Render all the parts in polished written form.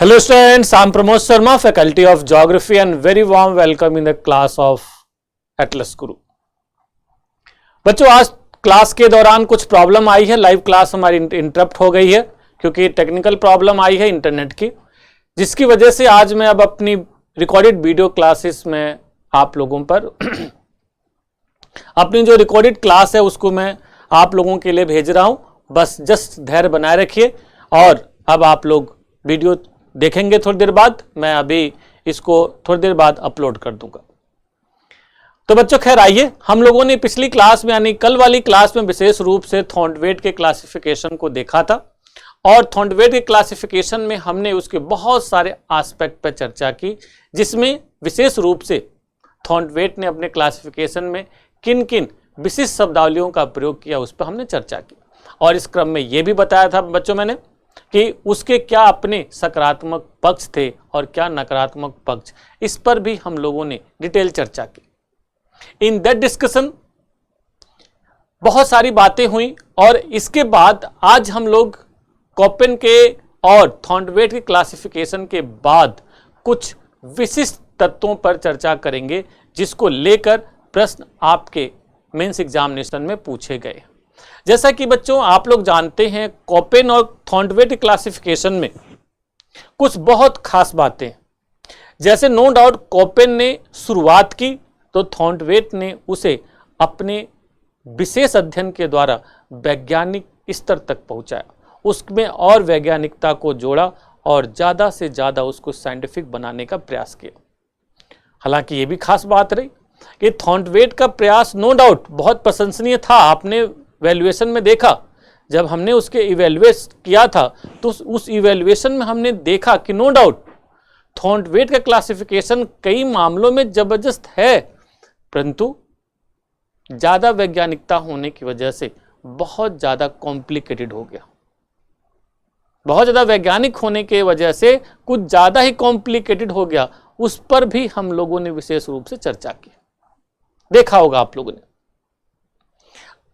Hello students, I am Pramod Sharma, faculty of geography and very warm welcome in the class of Atlas Guru। बच्चों आज class के दौरान कुछ problem आई है, live class हमारी interrupt हो गई है क्योंकि टेक्निकल प्रॉब्लम आई है इंटरनेट की, जिसकी वजह से आज मैं अब अपनी रिकॉर्डेड वीडियो क्लासेस में आप लोगों पर अपनी जो रिकॉर्डेड क्लास है उसको मैं आप लोगों के लिए भेज रहा हूं। बस जस्ट धैर्य बनाए रखिए और अब आप लोग वीडियो देखेंगे थोड़ी देर बाद। मैं अभी इसको थोड़ी देर बाद अपलोड कर दूंगा। तो बच्चों खैर आइए, हम लोगों ने पिछली क्लास में यानी कल वाली क्लास में विशेष रूप से थॉर्नवेट के क्लासिफिकेशन को देखा था और थॉर्नवेट के क्लासिफिकेशन में हमने उसके बहुत सारे एस्पेक्ट पर चर्चा की, जिसमें विशेष रूप से थॉर्नवेट ने अपने क्लासिफिकेशन में किन किन विशिष्ट शब्दावलियों का प्रयोग किया उस पर हमने चर्चा की। और इस क्रम में यह भी बताया था बच्चों मैंने कि उसके क्या अपने सकारात्मक पक्ष थे और क्या नकारात्मक पक्ष, इस पर भी हम लोगों ने डिटेल चर्चा की। इन दैट डिस्कशन बहुत सारी बातें हुई और इसके बाद आज हम लोग कॉपेन के और थॉर्नवेट के क्लासिफिकेशन के बाद कुछ विशिष्ट तत्वों पर चर्चा करेंगे जिसको लेकर प्रश्न आपके मेंस एग्जामिनेशन में पूछे गए। जैसा कि बच्चों आप लोग जानते हैं कॉपेन और थॉर्नवेट के क्लासिफिकेशन में कुछ बहुत खास बातें, जैसे नो डाउट कॉपेन ने शुरुआत की तो थॉर्नवेट ने उसे अपने विशेष अध्ययन के द्वारा वैज्ञानिक स्तर तक पहुंचाया, उसमें और वैज्ञानिकता को जोड़ा और ज़्यादा से ज़्यादा उसको साइंटिफिक बनाने का प्रयास किया। हालांकि ये भी खास बात रही कि थॉर्नवेट का प्रयास नो डाउट बहुत प्रशंसनीय था। आपने वैल्यूएशन में देखा, जब हमने उसके इवैल्यूएट किया था तो उस इवैल्यूएशन में हमने देखा कि नो डाउट थॉर्नवेट का क्लासिफिकेशन कई मामलों में जबरदस्त है, परंतु ज़्यादा वैज्ञानिकता होने की वजह से बहुत ज़्यादा कॉम्प्लिकेटेड हो गया। बहुत ज़्यादा वैज्ञानिक होने के वजह से कुछ ज़्यादा ही कॉम्प्लिकेटेड हो गया। उस पर भी हम लोगों ने विशेष रूप से चर्चा की, देखा होगा आप लोगों ने।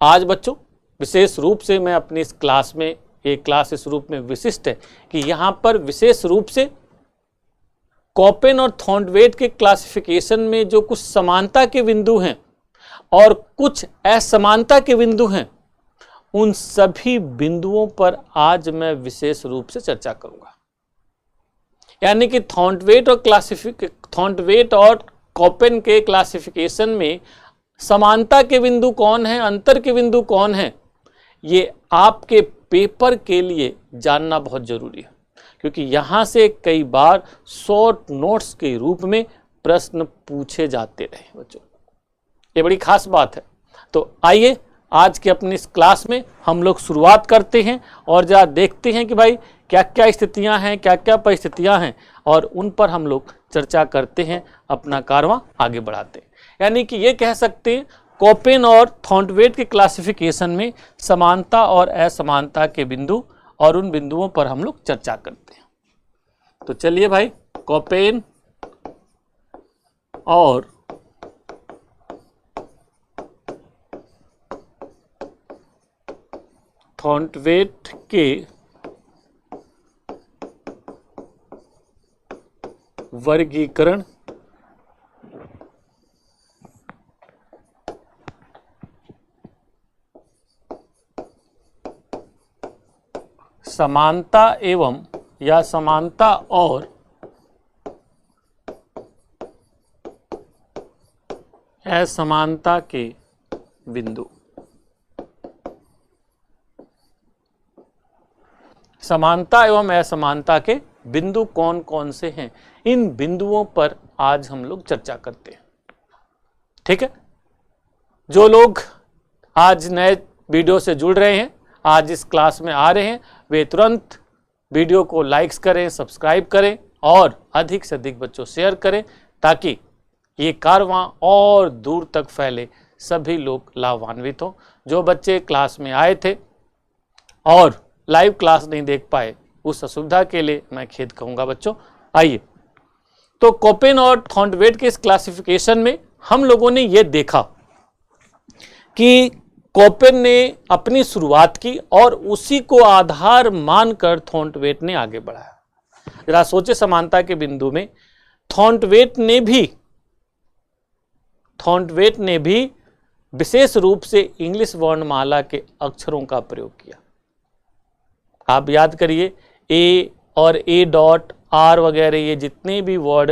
आज बच्चों विशेष रूप से मैं अपनी इस क्लास में, एक क्लास इस रूप में विशिष्ट है कि यहाँ पर विशेष रूप से कॉपेन और थॉर्नवेट के क्लासिफिकेशन में जो कुछ समानता के बिंदु हैं और कुछ असमानता के बिंदु हैं, उन सभी बिंदुओं पर आज मैं विशेष रूप से चर्चा करूंगा। यानी कि थॉर्नवेट और कॉपेन के क्लासिफिकेशन में समानता के बिंदु कौन है, अंतर के बिंदु कौन है, ये आपके पेपर के लिए जानना बहुत जरूरी है, क्योंकि यहाँ से कई बार शॉर्ट नोट्स के रूप में प्रश्न पूछे जाते रहे बच्चों। ये बड़ी खास बात है। तो आइए आज के अपनी इस क्लास में हम लोग शुरुआत करते हैं और जरा देखते हैं कि भाई क्या क्या स्थितियां हैं, क्या क्या परिस्थितियां हैं और उन पर हम लोग चर्चा करते हैं, अपना कारवां आगे बढ़ाते हैं। यानी कि ये कह सकते हैं कॉपेन और थॉर्नवेट के क्लासिफिकेशन में समानता और असमानता के बिंदु और उन बिंदुओं पर हम लोग चर्चा करते हैं। तो चलिए भाई, कॉपेन और थॉर्नवेट के वर्गीकरण समानता एवं या समानता और असमानता के बिंदु। समानता एवं असमानता के बिंदु कौन कौन से हैं, इन बिंदुओं पर आज हम लोग चर्चा करते हैं। ठीक है, जो लोग आज नए वीडियो से जुड़ रहे हैं, आज इस क्लास में आ रहे हैं, वे तुरंत वीडियो को लाइक्स करें, सब्सक्राइब करें और अधिक से अधिक बच्चों शेयर करें, ताकि ये कारवां और दूर तक फैले, सभी लोग लाभान्वित हों। जो बच्चे क्लास में आए थे और लाइव क्लास नहीं देख पाए, उस असुविधा के लिए मैं खेद कहूँगा बच्चों। आइए, तो कॉपेन और थॉर्नवेट के इस क्लासिफिकेशन में हम लोगों ने ये देखा कि कॉपेन ने अपनी शुरुआत की और उसी को आधार मानकर थॉर्नवेट ने आगे बढ़ाया। जरा सोचे, समानता के बिंदु में थॉर्नवेट ने भी विशेष रूप से इंग्लिश वर्णमाला के अक्षरों का प्रयोग किया। आप याद करिए, ए और ए डॉट, आर वगैरह, ये जितने भी वर्ड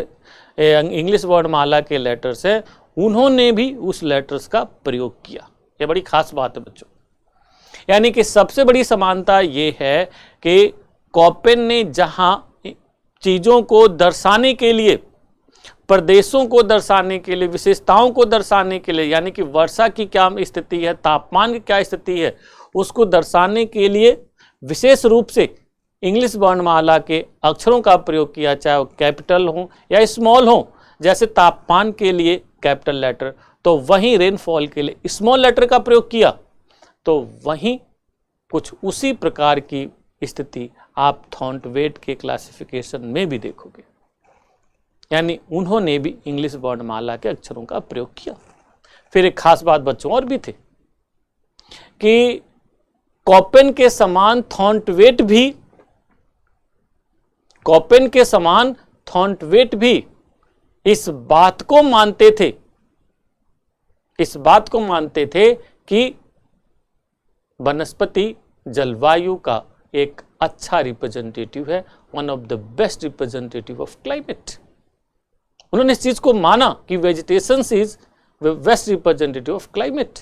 इंग्लिश वर्णमाला के लेटर्स हैं, उन्होंने भी उस लेटर्स का प्रयोग किया। ये बड़ी खास बात है बच्चों। यानी कि सबसे बड़ी समानता ये है कि कॉपेन ने जहां चीजों को दर्शाने के लिए, प्रदेशों को दर्शाने के लिए, विशेषताओं को दर्शाने के लिए, यानी कि वर्षा की क्या स्थिति है, तापमान की क्या स्थिति है, उसको दर्शाने के लिए विशेष रूप से इंग्लिश वर्णमाला के अक्षरों का प्रयोग किया, चाहे वो कैपिटल हो या स्मॉल हो। जैसे तापमान के लिए कैपिटल लेटर, तो वहीं रेनफॉल के लिए स्मॉल लेटर का प्रयोग किया। तो वहीं कुछ उसी प्रकार की स्थिति आप थॉर्नवेट के क्लासिफिकेशन में भी देखोगे। यानी उन्होंने भी इंग्लिश वर्णमाला के अक्षरों का प्रयोग किया। फिर एक खास बात बच्चों और भी थे कि कॉपेन के समान थॉर्नवेट भी इस बात को मानते थे कि वनस्पति जलवायु का एक अच्छा रिप्रेजेंटेटिव है, one of the best representative of climate. उन्होंने इस चीज को माना कि vegetation is best representative of climate.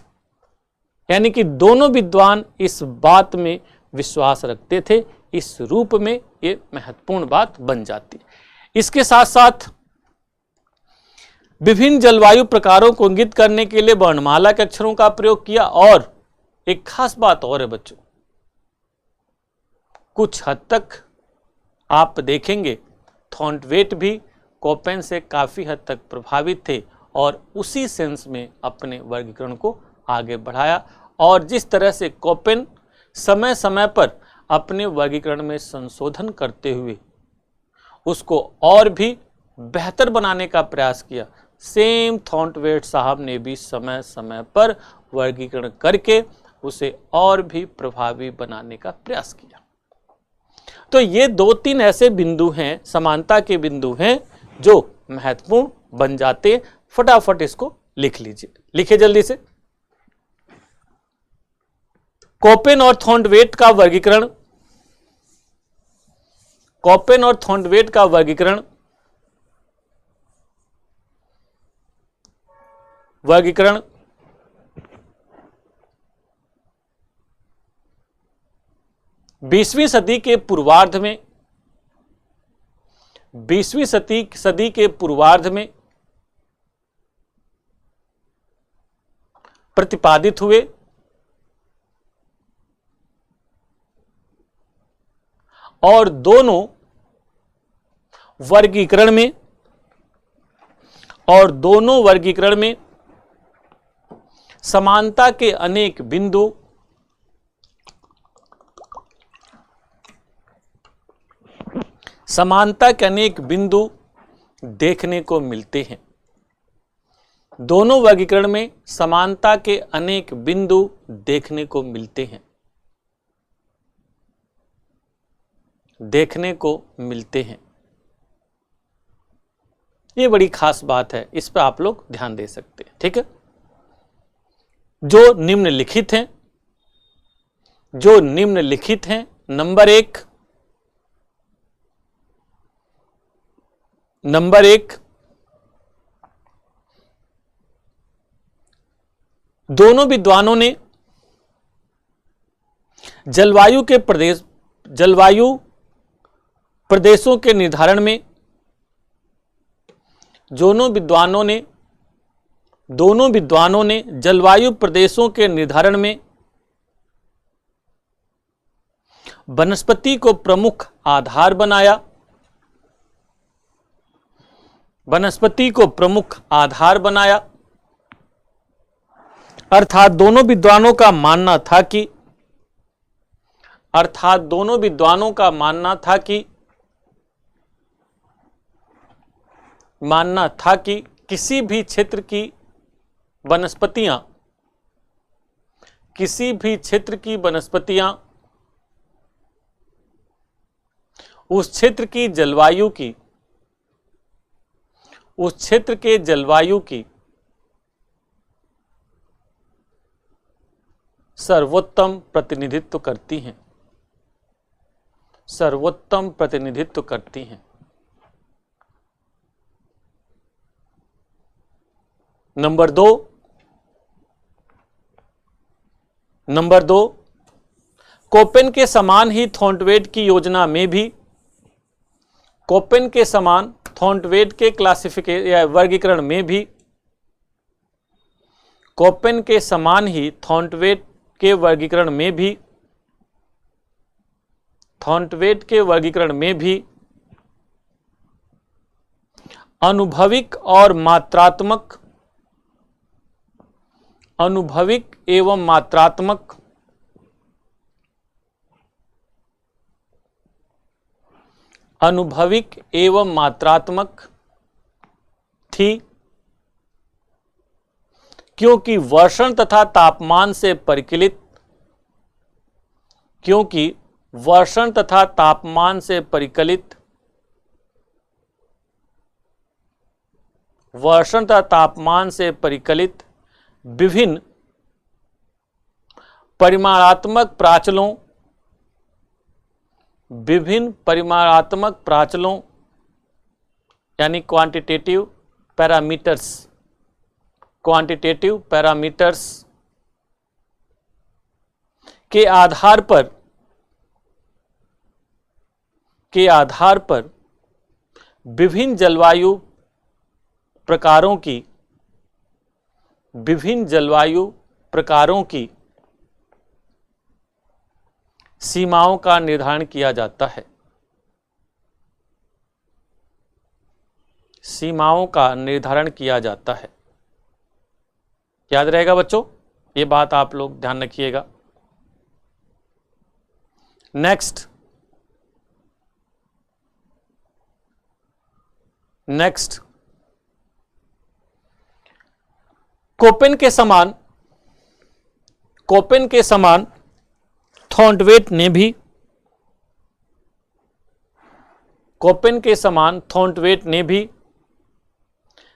यानी कि दोनों विद्वान इस बात में विश्वास रखते थे। इस रूप में ये महत्वपूर्ण बात बन जाती है। इसके साथ साथ विभिन्न जलवायु प्रकारों को इंगित करने के लिए वर्णमाला के अक्षरों का प्रयोग किया। और एक खास बात और है बच्चों, कुछ हद तक आप देखेंगे थॉर्नवेट भी कॉपेन से काफी हद तक प्रभावित थे और उसी सेंस में अपने वर्गीकरण को आगे बढ़ाया। और जिस तरह से कॉपेन समय समय पर अपने वर्गीकरण में संशोधन करते हुए उसको और भी बेहतर बनाने का प्रयास किया, सेम थॉर्नवेट साहब ने भी समय समय पर वर्गीकरण करके उसे और भी प्रभावी बनाने का प्रयास किया। तो ये 2-3 ऐसे बिंदु हैं, समानता के बिंदु हैं, जो महत्वपूर्ण बन जाते। फटाफट इसको लिख लीजिए, लिखिए जल्दी से। कॉपेन और थॉर्नवेट का वर्गीकरण, कॉपेन और थॉर्नवेट का वर्गीकरण वर्गीकरण 20वीं सदी के पूर्वार्ध में 20वीं सदी के पूर्वार्ध में प्रतिपादित हुए और दोनों वर्गीकरण में समानता के अनेक बिंदु देखने को मिलते हैं। दोनों वर्गीकरण में समानता के अनेक बिंदु देखने को मिलते हैं। ये बड़ी खास बात है, इस पर आप लोग ध्यान दे सकते हैं। ठीक है, जो निम्नलिखित हैं, नंबर एक, दोनों विद्वानों ने जलवायु प्रदेशों के निर्धारण में जलवायु प्रदेशों के निर्धारण में वनस्पति को प्रमुख आधार बनाया। अर्थात दोनों विद्वानों का मानना था कि किसी भी क्षेत्र की वनस्पतियां उस क्षेत्र की जलवायु की, उस क्षेत्र के जलवायु की सर्वोत्तम प्रतिनिधित्व करती हैं, सर्वोत्तम प्रतिनिधित्व करती हैं। नंबर दो, कोपेन के समान ही थॉर्नवेट की योजना में भी, कोपेन के समान थॉर्नवेट के क्लासिफिकेशन या वर्गीकरण में भी, कोपेन के समान ही थॉर्नवेट के वर्गीकरण में भी, थॉर्नवेट के वर्गीकरण में भी अनुभविक और मात्रात्मक, अनुभविक एवं मात्रात्मक अनुभविक एवं मात्रात्मक थी, क्योंकि वर्षण तथा तापमान से परिकलित, क्योंकि वर्षण तथा तापमान से परिकलित, वर्षण तथा तापमान से परिकलित विभिन्न परिमाणात्मक प्राचलों, विभिन्न परिमाणात्मक प्राचलों यानी क्वांटिटेटिव पैरामीटर्स, क्वांटिटेटिव पैरामीटर्स के आधार पर विभिन्न जलवायु प्रकारों की, विभिन्न जलवायु प्रकारों की सीमाओं का निर्धारण किया जाता है, सीमाओं का निर्धारण किया जाता है। याद रहेगा बच्चों, ये बात आप लोग ध्यान रखिएगा। नेक्स्ट कोपेन के समान थॉर्नवेट ने भी, कोपेन के समान थॉर्नवेट ने भी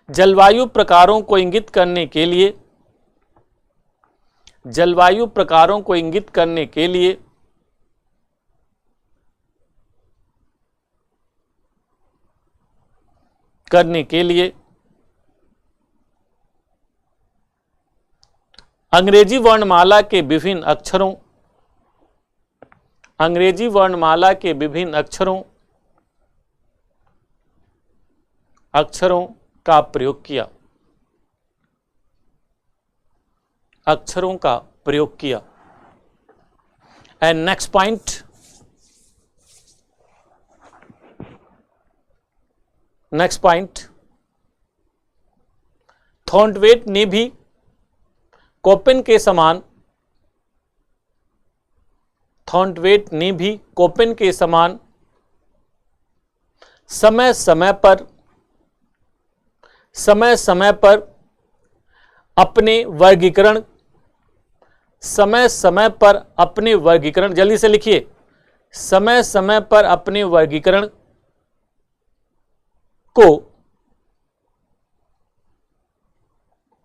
जलवायु प्रकारों को इंगित करने के लिए, जलवायु प्रकारों को इंगित करने के लिए अंग्रेजी वर्णमाला के विभिन्न अक्षरों, अंग्रेजी वर्णमाला के विभिन्न अक्षरों का प्रयोग किया, अक्षरों का प्रयोग किया। एंड नेक्स्ट पॉइंट, थॉर्नवेट ने भी कोपेन के समान, थॉर्नवेट ने भी कोपेन के समान समय समय पर अपने वर्गीकरण, समय समय पर अपने वर्गीकरण, जल्दी से लिखिए, समय समय पर अपने वर्गीकरण को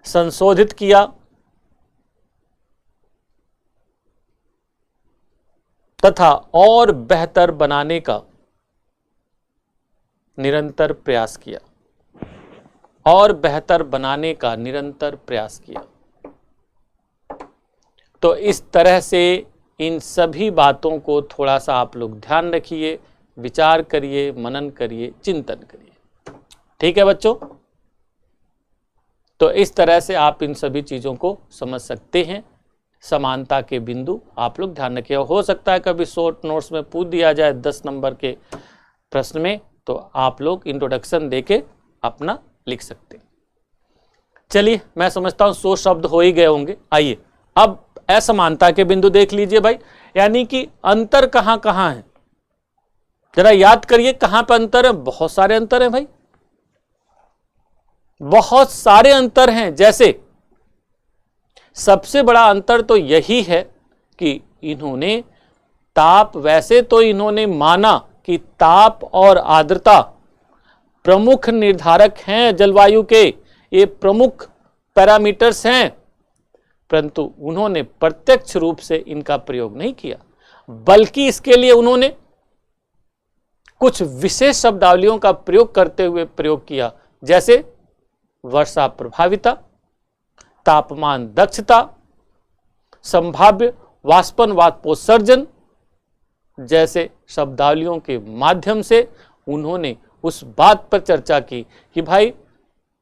संशोधित किया तथा और बेहतर बनाने का निरंतर प्रयास किया, और बेहतर बनाने का निरंतर प्रयास किया। तो इस तरह से इन सभी बातों को थोड़ा सा आप लोग ध्यान रखिए, विचार करिए, मनन करिए, चिंतन करिए। ठीक है बच्चों, तो इस तरह से आप इन सभी चीज़ों को समझ सकते हैं। समानता के बिंदु आप लोग ध्यान रखिए। हो सकता है कभी शॉर्ट नोट्स में पूछ दिया जाए 10 नंबर के प्रश्न में, तो आप लोग इंट्रोडक्शन देके अपना लिख सकते हैं। चलिए, मैं समझता हूँ 100 शब्द हो ही गए होंगे। आइए अब असमानता के बिंदु देख लीजिए भाई, यानी कि अंतर कहाँ कहाँ है, जरा याद करिए कहाँ पर अंतर है। बहुत सारे अंतर हैं भाई, बहुत सारे अंतर हैं। जैसे सबसे बड़ा अंतर तो यही है कि इन्होंने ताप, वैसे तो इन्होंने माना कि ताप और आर्द्रता प्रमुख निर्धारक हैं जलवायु के, ये प्रमुख पैरामीटर्स हैं, परंतु उन्होंने प्रत्यक्ष रूप से इनका प्रयोग नहीं किया, बल्कि इसके लिए उन्होंने कुछ विशेष शब्दावलियों का प्रयोग करते हुए प्रयोग किया, जैसे वर्षा प्रभाविता, तापमान दक्षता, संभाव्य वाष्पन वाष्पोत्सर्जन जैसे शब्दावलियों के माध्यम से उन्होंने उस बात पर चर्चा की कि भाई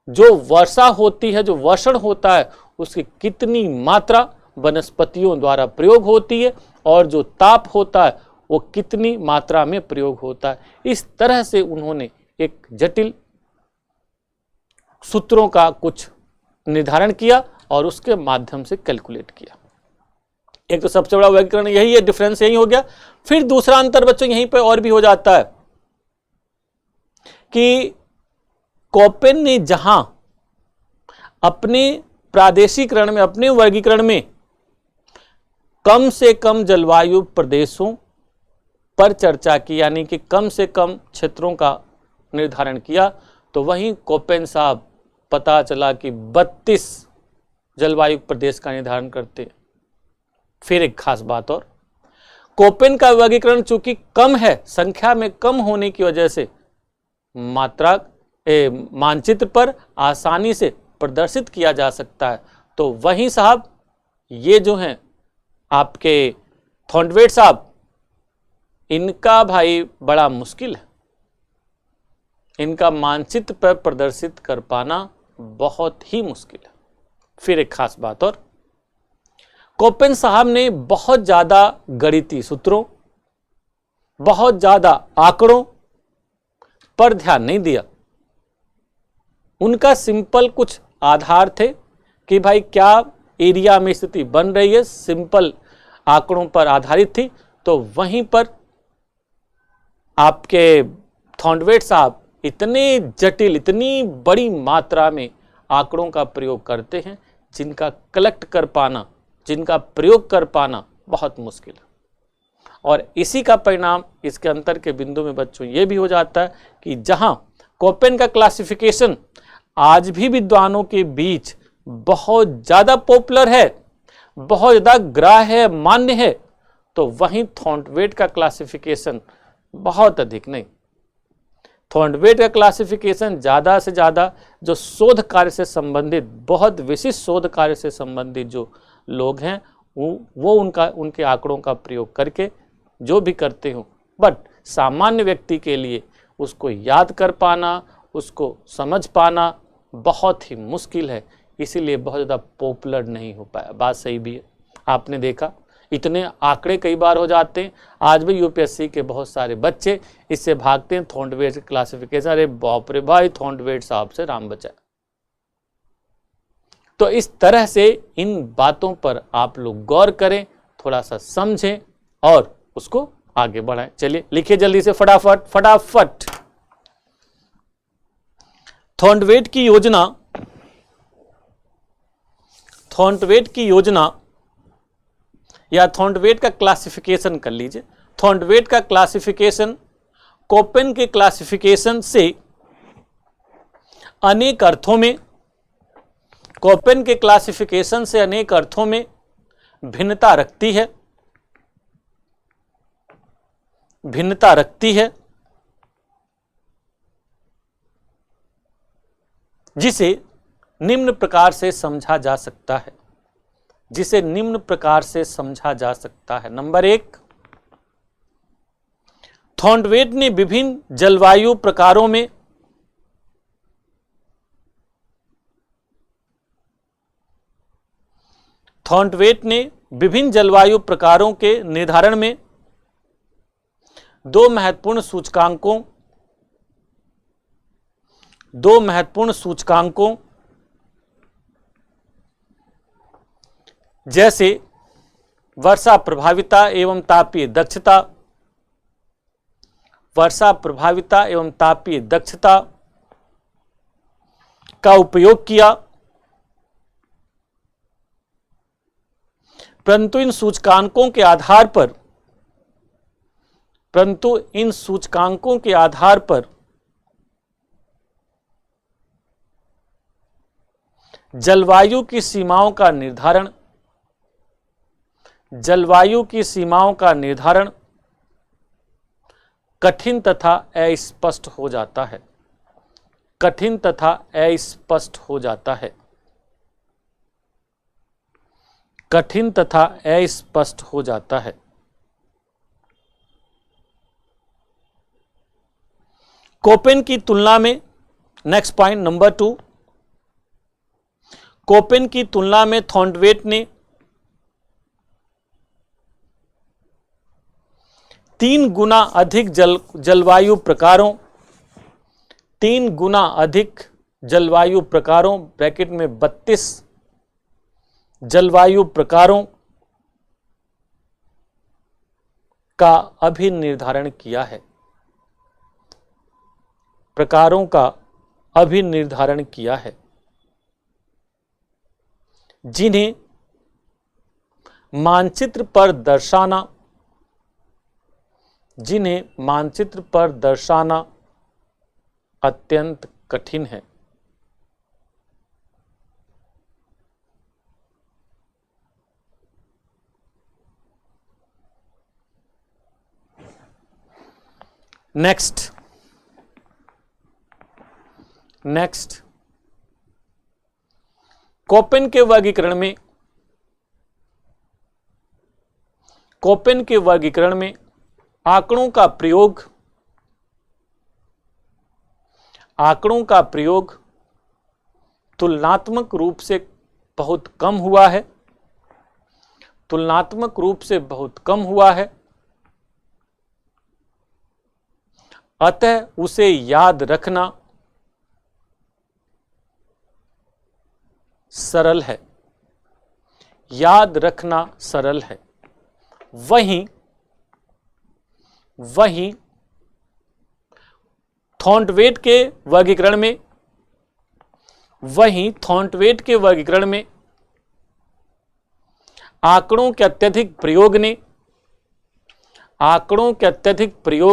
जो वर्षा होती है, जो वर्षण होता है, उसकी कितनी मात्रा वनस्पतियों द्वारा प्रयोग होती है और जो ताप होता है वो कितनी मात्रा में प्रयोग होता है। इस तरह से उन्होंने एक जटिल सूत्रों का कुछ निर्धारण किया और उसके माध्यम से कैलकुलेट किया। एक तो सबसे बड़ा वर्गीकरण यही है, डिफरेंस यही हो गया। फिर दूसरा अंतर बच्चों यहीं पे और भी हो जाता है कि कोपेन ने जहां अपने प्रादेशिकरण में, अपने वर्गीकरण में कम से कम जलवायु प्रदेशों पर चर्चा की, यानी कि कम से कम क्षेत्रों का निर्धारण किया, तो वहीं कोपेन साहब पता चला कि 32 जलवायु प्रदेश का निर्धारण करते। फिर एक खास बात और, कोपेन का वर्गीकरण चूंकि कम है, संख्या में कम होने की वजह से मात्रा मानचित्र पर आसानी से प्रदर्शित किया जा सकता है। तो वहीं साहब ये जो हैं आपके थॉर्नवेट साहब, इनका भाई बड़ा मुश्किल है, इनका मानचित्र पर प्रदर्शित कर पाना बहुत ही मुश्किल है। फिर एक खास बात और, कोपेन साहब ने बहुत ज्यादा गणितीय सूत्रों, बहुत ज्यादा आंकड़ों पर ध्यान नहीं दिया। उनका सिंपल कुछ आधार थे कि भाई क्या एरिया में स्थिति बन रही है, सिंपल आंकड़ों पर आधारित थी। तो वहीं पर आपके थॉर्नवेट साहब इतने जटिल, इतनी बड़ी मात्रा में आंकड़ों का प्रयोग करते हैं जिनका कलेक्ट कर पाना, जिनका प्रयोग कर पाना बहुत मुश्किल है। और इसी का परिणाम इसके अंतर के बिंदु में बच्चों ये भी हो जाता है कि जहां कोपेन का क्लासिफिकेशन आज भी विद्वानों के बीच बहुत ज़्यादा पॉपुलर है, बहुत ज़्यादा ग्राह्य है, मान्य है, तो वहीं थॉर्नवेट का क्लासिफिकेशन बहुत अधिक नहीं। थॉर्नवेट का क्लासिफिकेशन ज़्यादा से ज़्यादा जो शोध कार्य से संबंधित, बहुत विशिष्ट शोध कार्य से संबंधित जो लोग हैं वो उनके आंकड़ों का प्रयोग करके जो भी करते हो, बट सामान्य व्यक्ति के लिए उसको याद कर पाना, उसको समझ पाना बहुत ही मुश्किल है, इसीलिए बहुत ज़्यादा पॉपुलर नहीं हो पाया। बात सही भी है, आपने देखा इतने आंकड़े कई बार हो जाते हैं, आज भी यूपीएससी के बहुत सारे बच्चे इससे भागते हैं थॉर्नवेट क्लासिफिकेशन, अरे बाप रे भाई थॉर्नवेट साहब से राम बचाए। तो इस तरह से इन बातों पर आप लोग गौर करें, थोड़ा सा समझें और उसको आगे बढ़ाएं। चलिए लिखिए जल्दी से फटाफट फटाफट। थॉर्नवेट की योजना, थॉर्नवेट की योजना या थॉर्नवेट का क्लासिफिकेशन कर लीजिए। थॉर्नवेट का क्लासिफिकेशन कोपेन के क्लासिफिकेशन से अनेक अर्थों में, कोपेन के क्लासिफिकेशन से अनेक अर्थों में भिन्नता रखती है, भिन्नता रखती है, जिसे निम्न प्रकार से समझा जा सकता है, जिसे निम्न प्रकार से समझा जा सकता है। नंबर 1, थॉर्नवेट ने विभिन्न जलवायु प्रकारों में थॉर्नवेट ने विभिन्न जलवायु प्रकारों के निर्धारण में दो महत्वपूर्ण सूचकांकों जैसे वर्षा प्रभाविता एवं तापीय दक्षता, वर्षा प्रभाविता एवं तापीय दक्षता का उपयोग किया, परंतु इन सूचकांकों के आधार पर परंतु इन सूचकांकों के आधार पर जलवायु की सीमाओं का निर्धारण कठिन तथा अस्पष्ट हो जाता है। कठिन तथा अस्पष्ट हो जाता है। कठिन तथा अस्पष्ट हो जाता है। कोपेन की तुलना में, नेक्स्ट पॉइंट नंबर 2, कोपेन की तुलना में थॉर्नवेट ने 3 गुना अधिक जलवायु प्रकारों 3 गुना अधिक जलवायु प्रकारों ब्रैकेट में 32 जलवायु प्रकारों का अभिनिर्धारण किया है। प्रकारों का अभिनिर्धारण किया है, जिन्हें मानचित्र पर दर्शाना अत्यंत कठिन है। नेक्स्ट कोपेन के वर्गीकरण में आंकड़ों का प्रयोग तुलनात्मक रूप से बहुत कम हुआ है। अतः उसे याद रखना सरल है। वहीं थॉर्नवेट के वर्गीकरण में आंकड़ों के अत्यधिक प्रयोग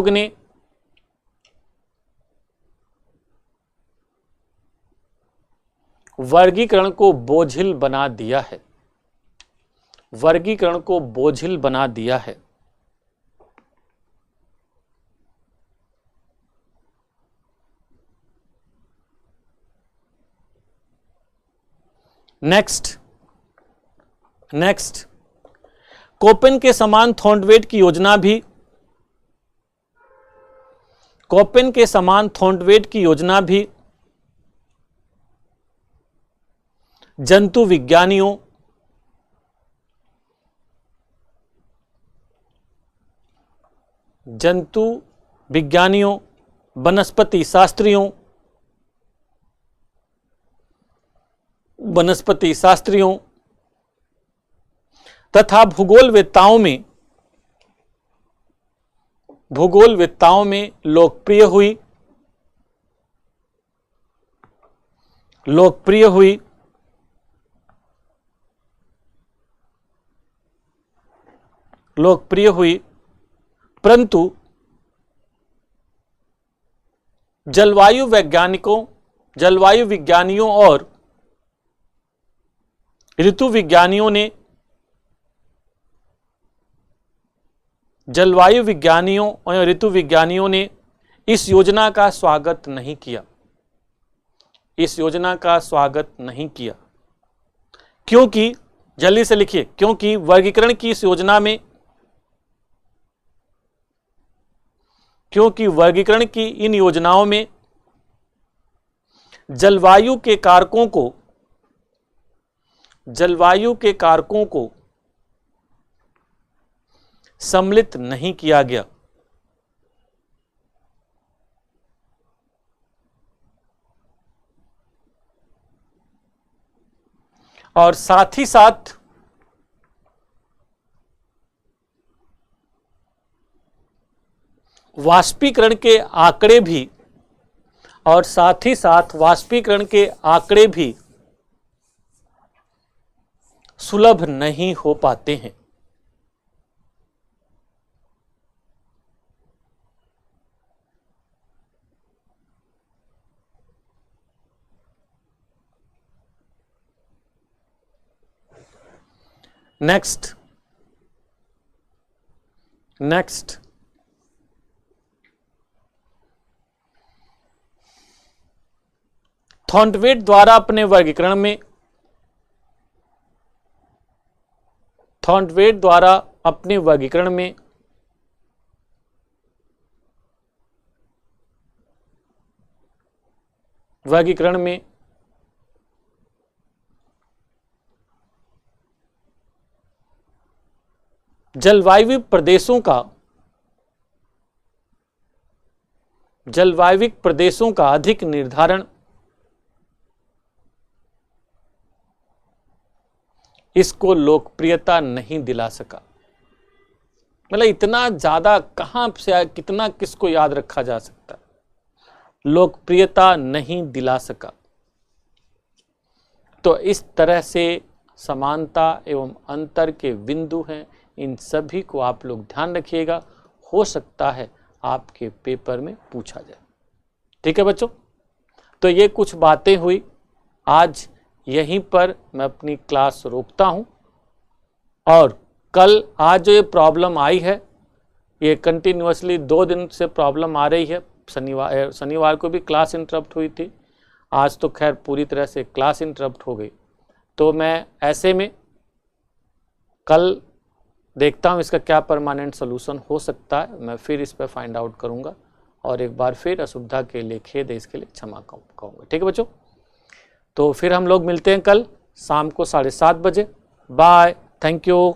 ने वर्गीकरण को बोझिल बना दिया है। नेक्स्ट कोपेन के समान थॉर्नवेट की योजना भी जंतु विज्ञानियों, वनस्पति शास्त्रियों तथा भूगोलवेत्ताओं में लोकप्रिय हुई। परंतु जलवायु विज्ञानियों और ऋतुविज्ञानियों ने इस योजना का स्वागत नहीं किया। क्योंकि जल्दी से लिखिए, क्योंकि वर्गीकरण की इस योजना में वर्गीकरण की इन योजनाओं में जलवायु के कारकों को सम्मिलित नहीं किया गया। और साथ ही साथ वाष्पीकरण के आंकड़े भी सुलभ नहीं हो पाते हैं। नेक्स्ट थॉर्नवेट द्वारा अपने वर्गीकरण में जलवायु प्रदेशों का अधिक निर्धारण इसको लोकप्रियता नहीं दिला सका। मतलब इतना ज्यादा कहां से कितना किसको याद रखा जा सकता है, लोकप्रियता नहीं दिला सका। तो इस तरह से समानता एवं अंतर के बिंदु हैं, इन सभी को आप लोग ध्यान रखिएगा, हो सकता है आपके पेपर में पूछा जाए। ठीक है बच्चों, तो ये कुछ बातें हुई। आज यहीं पर मैं अपनी क्लास रोकता हूं और कल आज जो ये प्रॉब्लम आई है, ये कंटिन्यूअसली 2 दिन से प्रॉब्लम आ रही है। शनिवार को भी क्लास इंटरप्ट हुई थी, आज तो खैर पूरी तरह से क्लास इंटरप्ट हो गई। तो मैं ऐसे में कल देखता हूँ इसका क्या परमानेंट सोल्यूशन हो सकता है, मैं फिर इस पर फाइंड आउट करूँगा और एक बार फिर असुविधा के लिए खेद है, इसके लिए क्षमा कहूँगा। ठीक है बच्चों, तो फिर हम लोग मिलते हैं कल शाम को 7:30 बजे। Bye, thank you.